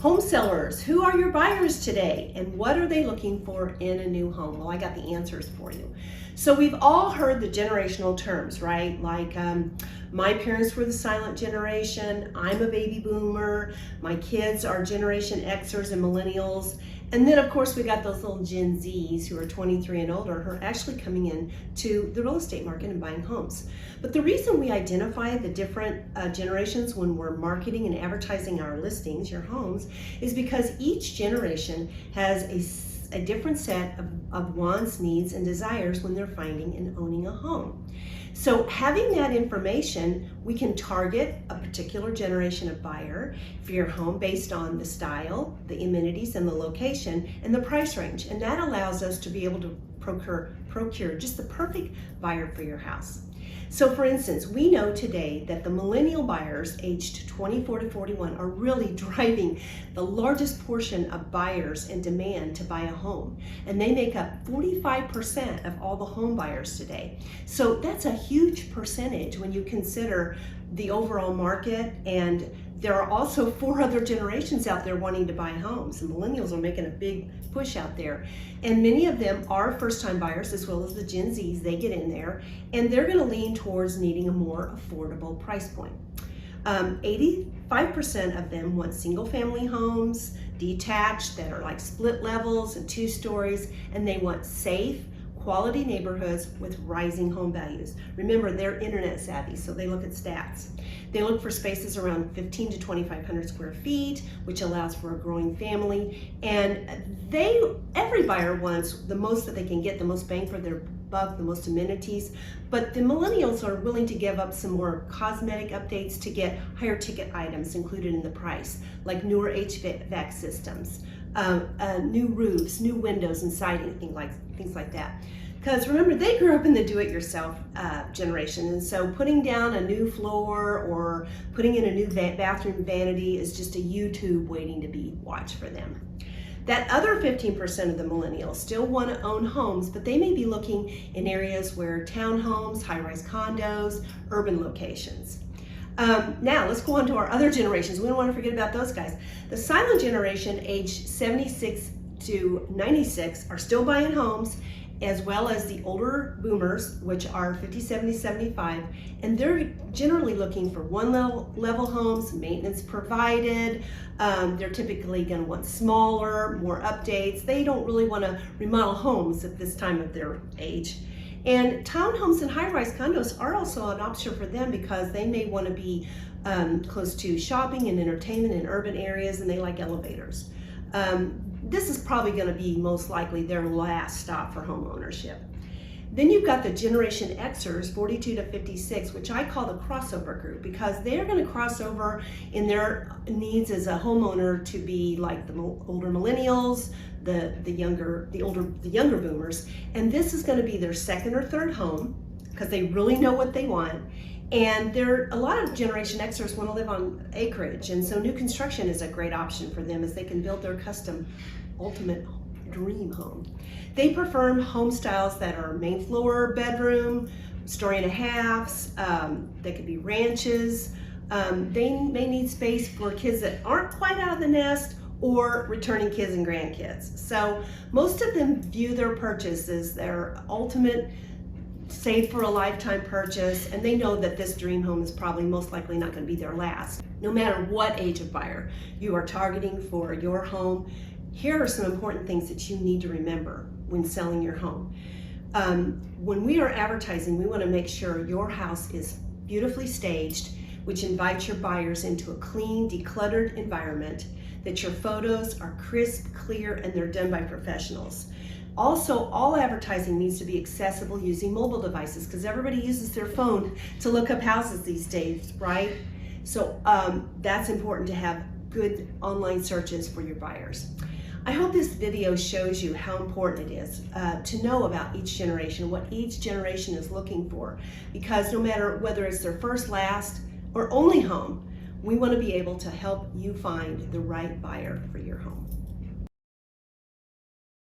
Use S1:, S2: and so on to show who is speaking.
S1: Home sellers, who are your buyers today and what are they looking for in a new home? Well, I got the answers for you. So we've all heard the generational terms, right? Like my parents were the silent generation, I'm a baby boomer, my kids are Generation Xers and Millennials. And then of course we got those little Gen Zs who are 23 and older who are actually coming in to the real estate market and buying homes. But the reason we identify the different generations when we're marketing and advertising our listings, your homes, is because each generation has a different set of wants, needs, and desires when they're finding and owning a home. So having that information, we can target a particular generation of buyer for your home based on the style, the amenities, and the location, and the price range. And that allows us to be able to procure just the perfect buyer for your house. So for instance, we know today that the millennial buyers aged 24 to 41 are really driving the largest portion of buyers in demand to buy a home. And they make up 45% of all the home buyers today. So that's a huge percentage when you consider the overall market, and there are also 4 other generations out there wanting to buy homes. And millennials are making a big push out there. And many of them are first-time buyers as well as the Gen Zs. They get in there and they're going to lean towards needing a more affordable price point. 85% of them want single-family homes, detached, that are like split levels and 2 stories, and they want safe, quality neighborhoods with rising home values. Remember, they're internet savvy, so they look at stats. They look for spaces around 15 to 2,500 square feet, which allows for a growing family. And every buyer wants the most that they can get, the most bang for their buck, the most amenities. But the millennials are willing to give up some more cosmetic updates to get higher ticket items included in the price, like newer HVAC systems, new roofs, new windows and siding, things like that. Because remember, they grew up in the do-it-yourself generation, and so putting down a new floor or putting in a new bathroom vanity is just a YouTube waiting to be watched for them. That other 15% of the millennials still want to own homes, but they may be looking in areas where townhomes, high-rise condos, urban locations. Now let's go on to our other generations. We don't want to forget about those guys. The silent generation, aged 76 to 96, are still buying homes, as well as the older boomers, which are 50, 70, 75, and they're generally looking for one level homes, maintenance provided. They're typically going to want smaller, more updates. They don't really want to remodel homes at this time of their age. And townhomes and high-rise condos are also an option for them because they may want to be close to shopping and entertainment in urban areas, and they like elevators. This is probably going to be most likely their last stop for home ownership. Then you've got the Generation Xers, 42 to 56, which I call the crossover group, because they're going to cross over in their needs as a homeowner to be like the older millennials, the younger boomers, and this is going to be their second or third home because they really know what they want. And a lot of Generation Xers want to live on acreage, and so new construction is a great option for them as they can build their custom ultimate dream home. They prefer home styles that are main floor bedroom, story and a halves. They could be ranches. They may need space for kids that aren't quite out of the nest or returning kids and grandkids. So most of them view their purchase as their ultimate save for a lifetime purchase, and they know that this dream home is probably most likely not going to be their last. No matter what age of buyer you are targeting for your home, here are some important things that you need to remember when selling your home. When we are advertising, we want to make sure your house is beautifully staged, which invites your buyers into a clean, decluttered environment, that your photos are crisp, clear, and they're done by professionals. Also, all advertising needs to be accessible using mobile devices because everybody uses their phone to look up houses these days, right? So that's important to have good online searches for your buyers. I hope this video shows you how important it is to know about each generation, what each generation is looking for, because no matter whether it's their first, last, or only home, we want to be able to help you find the right buyer for your home.